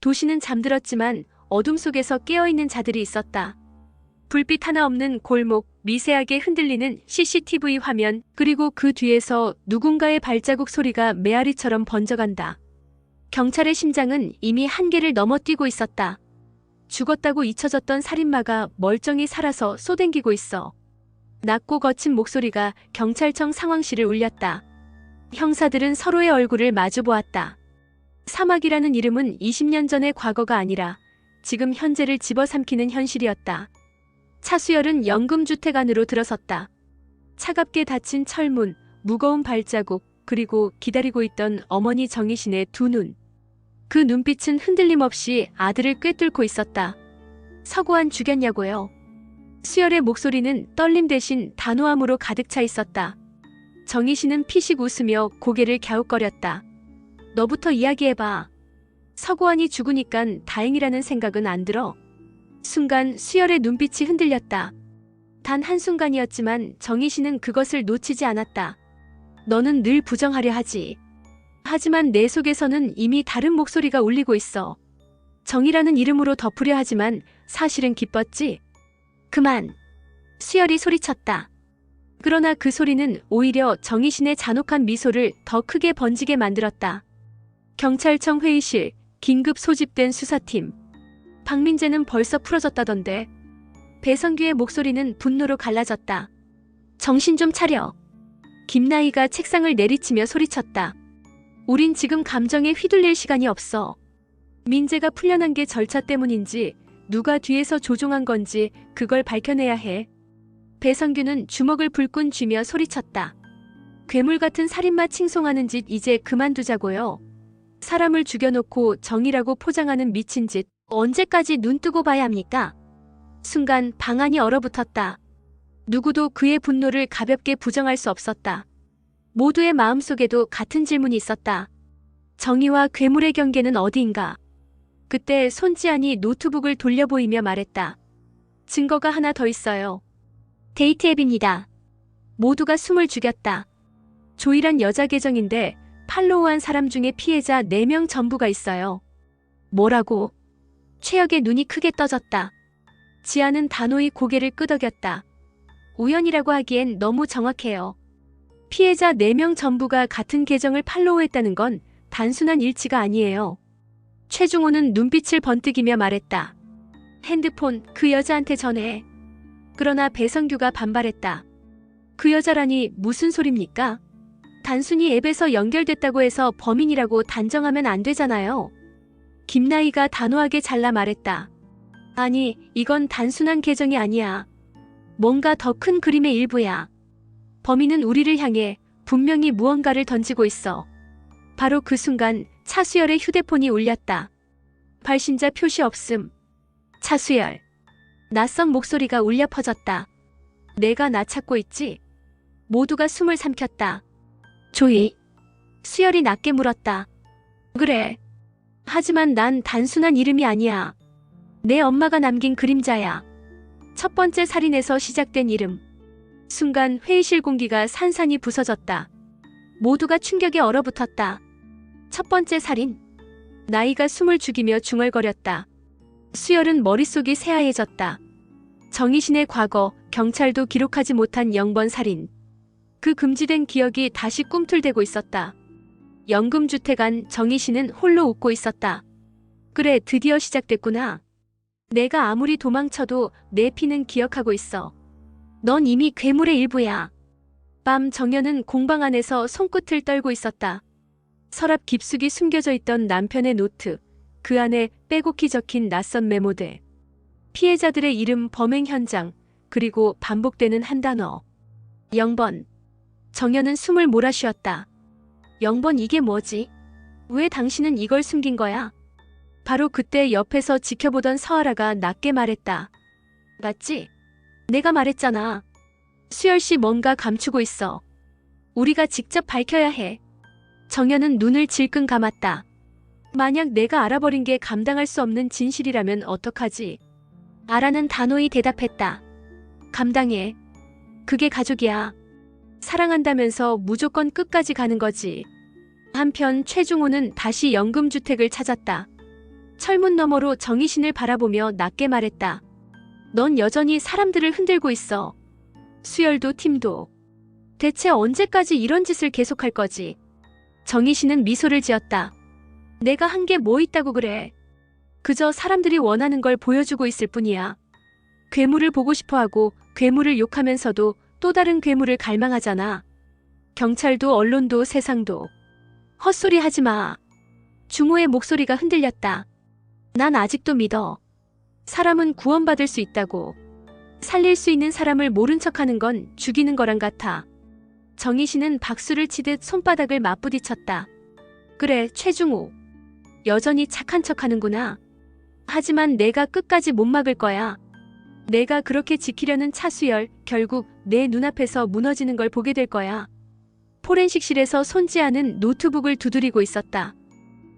도시는 잠들었지만 어둠 속에서 깨어있는 자들이 있었다. 불빛 하나 없는 골목, 미세하게 흔들리는 CCTV 화면, 그리고 그 뒤에서 누군가의 발자국 소리가 메아리처럼 번져간다. 경찰의 심장은 이미 한계를 넘어뛰고 있었다. 죽었다고 잊혀졌던 살인마가 멀쩡히 살아서 쏘댕기고 있어. 낮고 거친 목소리가 경찰청 상황실을 울렸다. 형사들은 서로의 얼굴을 마주보았다. 사막이라는 이름은 20년 전의 과거가 아니라 지금 현재를 집어삼키는 현실이었다. 차수열은 연금주택 안으로 들어섰다. 차갑게 닫힌 철문, 무거운 발자국, 그리고 기다리고 있던 어머니 정희신의 두 눈. 그 눈빛은 흔들림 없이 아들을 꿰뚫고 있었다. 서구환 죽였냐고요? 수열의 목소리는 떨림 대신 단호함으로 가득 차 있었다. 정희신은 피식 웃으며 고개를 갸웃거렸다. 너부터 이야기해봐. 서구환이 죽으니깐 다행이라는 생각은 안 들어. 순간 수열의 눈빛이 흔들렸다. 단 한순간이었지만 정희신은 그것을 놓치지 않았다. 너는 늘 부정하려 하지. 하지만 내 속에서는 이미 다른 목소리가 울리고 있어. 정이라는 이름으로 덮으려 하지만 사실은 기뻤지. 그만. 수열이 소리쳤다. 그러나 그 소리는 오히려 정희신의 잔혹한 미소를 더 크게 번지게 만들었다. 경찰청 회의실, 긴급 소집된 수사팀. 박민재는 벌써 풀어졌다던데. 배성규의 목소리는 분노로 갈라졌다. 정신 좀 차려. 김나희가 책상을 내리치며 소리쳤다. 우린 지금 감정에 휘둘릴 시간이 없어. 민재가 풀려난 게 절차 때문인지 누가 뒤에서 조종한 건지 그걸 밝혀내야 해. 배성규는 주먹을 불끈 쥐며 소리쳤다. 괴물 같은 살인마 칭송하는 짓 이제 그만두자고요. 사람을 죽여놓고 정의라고 포장하는 미친 짓 언제까지 눈 뜨고 봐야 합니까? 순간 방안이 얼어붙었다. 누구도 그의 분노를 가볍게 부정할 수 없었다. 모두의 마음속에도 같은 질문이 있었다. 정의와 괴물의 경계는 어디인가? 그때 손지안이 노트북을 돌려보이며 말했다. 증거가 하나 더 있어요. 데이트 앱입니다. 모두가 숨을 죽였다. 조이란 여자 계정인데 팔로우한 사람 중에 피해자 4명 전부가 있어요. 뭐라고? 최혁의 눈이 크게 떠졌다. 지아는 단호히 고개를 끄덕였다. 우연이라고 하기엔 너무 정확해요. 피해자 4명 전부가 같은 계정을 팔로우했다는 건 단순한 일치가 아니에요. 최중호는 눈빛을 번뜩이며 말했다. 핸드폰 그 여자한테 전해. 그러나 배성규가 반발했다. 그 여자라니 무슨 소립니까? 단순히 앱에서 연결됐다고 해서 범인이라고 단정하면 안 되잖아요. 김나희가 단호하게 잘라 말했다. 아니, 이건 단순한 계정이 아니야. 뭔가 더 큰 그림의 일부야. 범인은 우리를 향해 분명히 무언가를 던지고 있어. 바로 그 순간 차수열의 휴대폰이 울렸다. 발신자 표시 없음. 차수열. 낯선 목소리가 울려 퍼졌다. 내가 나 찾고 있지? 모두가 숨을 삼켰다. 조이. 수열이 낮게 물었다. 그래. 하지만 난 단순한 이름이 아니야. 내 엄마가 남긴 그림자야. 첫 번째 살인에서 시작된 이름. 순간 회의실 공기가 산산이 부서졌다. 모두가 충격에 얼어붙었다. 첫 번째 살인. 나이가 숨을 죽이며 중얼거렸다. 수열은 머릿속이 새하얘졌다. 정희신의 과거, 경찰도 기록하지 못한 0번 살인. 그 금지된 기억이 다시 꿈틀대고 있었다. 연금주택 안 정희신은 홀로 웃고 있었다. 그래, 드디어 시작됐구나. 내가 아무리 도망쳐도 내 피는 기억하고 있어. 넌 이미 괴물의 일부야. 밤 정연은 공방 안에서 손끝을 떨고 있었다. 서랍 깊숙이 숨겨져 있던 남편의 노트, 그 안에 빼곡히 적힌 낯선 메모들. 피해자들의 이름, 범행 현장, 그리고 반복되는 한 단어. 0번. 정연은 숨을 몰아쉬었다. 0번 이게 뭐지? 왜 당신은 이걸 숨긴 거야? 바로 그때 옆에서 지켜보던 서아라가 낮게 말했다. 맞지? 내가 말했잖아. 수열씨 뭔가 감추고 있어. 우리가 직접 밝혀야 해. 정연은 눈을 질끈 감았다. 만약 내가 알아버린 게 감당할 수 없는 진실이라면 어떡하지? 아라는 단호히 대답했다. 감당해. 그게 가족이야. 사랑한다면서 무조건 끝까지 가는 거지. 한편 최중호는 다시 연금주택을 찾았다. 철문 너머로 정희신을 바라보며 낮게 말했다. 넌 여전히 사람들을 흔들고 있어. 수열도 팀도. 대체 언제까지 이런 짓을 계속할 거지? 정희신은 미소를 지었다. 내가 한 게 뭐 있다고 그래. 그저 사람들이 원하는 걸 보여주고 있을 뿐이야. 괴물을 보고 싶어하고 괴물을 욕하면서도 또 다른 괴물을 갈망하잖아. 경찰도 언론도 세상도. 헛소리 하지 마. 중호의 목소리가 흔들렸다. 난 아직도 믿어. 사람은 구원받을 수 있다고. 살릴 수 있는 사람을 모른 척하는 건 죽이는 거랑 같아. 정희신은 박수를 치듯 손바닥을 맞부딪혔다. 그래, 최중호. 여전히 착한 척하는구나. 하지만 내가 끝까지 못 막을 거야. 내가 그렇게 지키려는 차수열, 결국 내 눈앞에서 무너지는 걸 보게 될 거야. 포렌식실에서 손지아는 노트북을 두드리고 있었다.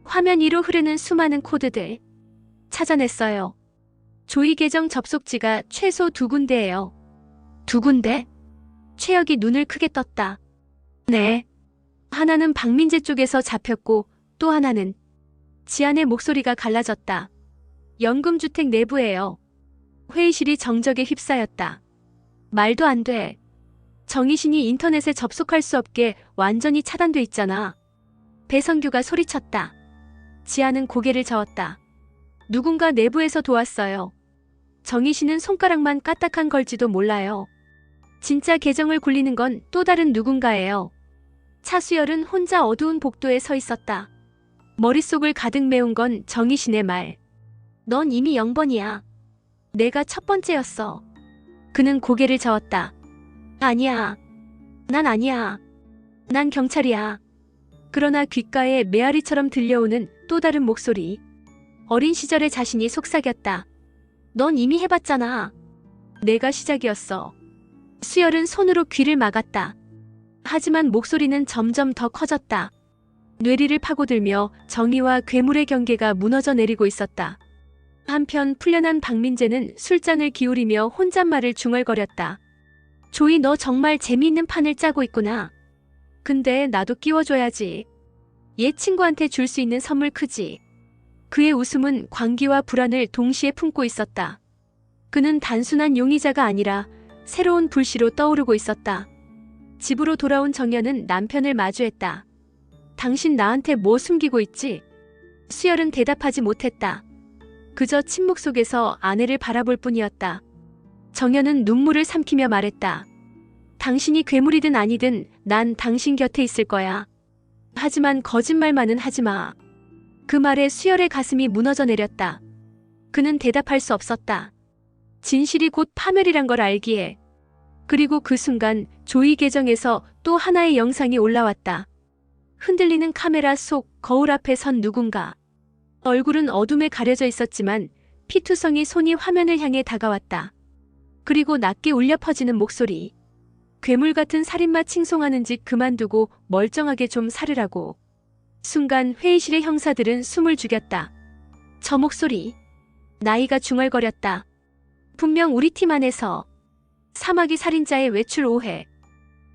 화면 위로 흐르는 수많은 코드들. 찾아냈어요. 조이 계정 접속지가 최소 2군데예요. 2군데? 최혁이 눈을 크게 떴다. 네. 하나는 박민재 쪽에서 잡혔고 또 하나는. 지안의 목소리가 갈라졌다. 연금주택 내부예요. 회의실이 정적에 휩싸였다. 말도 안 돼. 정희신이 인터넷에 접속할 수 없게 완전히 차단돼 있잖아. 배성규가 소리쳤다. 지아는 고개를 저었다. 누군가 내부에서 도왔어요. 정희신은 손가락만 까딱한 걸지도 몰라요. 진짜 계정을 굴리는 건 또 다른 누군가예요. 차수열은 혼자 어두운 복도에 서 있었다. 머릿속을 가득 메운 건 정희신의 말. 넌 이미 0번이야. 내가 첫 번째였어. 그는 고개를 저었다. 아니야. 난 아니야. 난 경찰이야. 그러나 귓가에 메아리처럼 들려오는 또 다른 목소리. 어린 시절의 자신이 속삭였다. 넌 이미 해봤잖아. 내가 시작이었어. 수열은 손으로 귀를 막았다. 하지만 목소리는 점점 더 커졌다. 뇌리를 파고들며 정의와 괴물의 경계가 무너져 내리고 있었다. 한편 풀려난 박민재는 술잔을 기울이며 혼잣말을 중얼거렸다. 조이, 너 정말 재미있는 판을 짜고 있구나. 근데 나도 끼워줘야지. 옛 친구한테 줄 수 있는 선물 크지. 그의 웃음은 광기와 불안을 동시에 품고 있었다. 그는 단순한 용의자가 아니라 새로운 불씨로 떠오르고 있었다. 집으로 돌아온 정연은 남편을 마주했다. 당신 나한테 뭐 숨기고 있지? 수열은 대답하지 못했다. 그저 침묵 속에서 아내를 바라볼 뿐이었다. 정연은 눈물을 삼키며 말했다. 당신이 괴물이든 아니든 난 당신 곁에 있을 거야. 하지만 거짓말만은 하지 마. 그 말에 수열의 가슴이 무너져 내렸다. 그는 대답할 수 없었다. 진실이 곧 파멸이란 걸 알기에. 그리고 그 순간 조이 계정에서 또 하나의 영상이 올라왔다. 흔들리는 카메라 속 거울 앞에 선 누군가. 얼굴은 어둠에 가려져 있었지만 피투성이 손이 화면을 향해 다가왔다. 그리고 낮게 울려 퍼지는 목소리. 괴물 같은 살인마 칭송하는 짓 그만두고 멀쩡하게 좀 살으라고. 순간 회의실의 형사들은 숨을 죽였다. 저 목소리. 나이가 중얼거렸다. 분명 우리 팀 안에서. 사마귀 살인자의 외출 오해.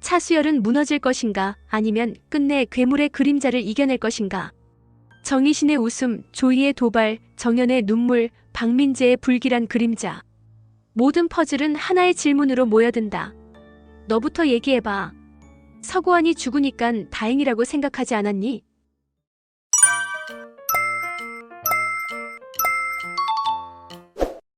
차수열은 무너질 것인가 아니면 끝내 괴물의 그림자를 이겨낼 것인가. 정희신의 웃음, 조이의 도발, 정연의 눈물, 박민재의 불길한 그림자. 모든 퍼즐은 하나의 질문으로 모여든다. 너부터 얘기해봐. 서구환이 죽으니깐 다행이라고 생각하지 않았니?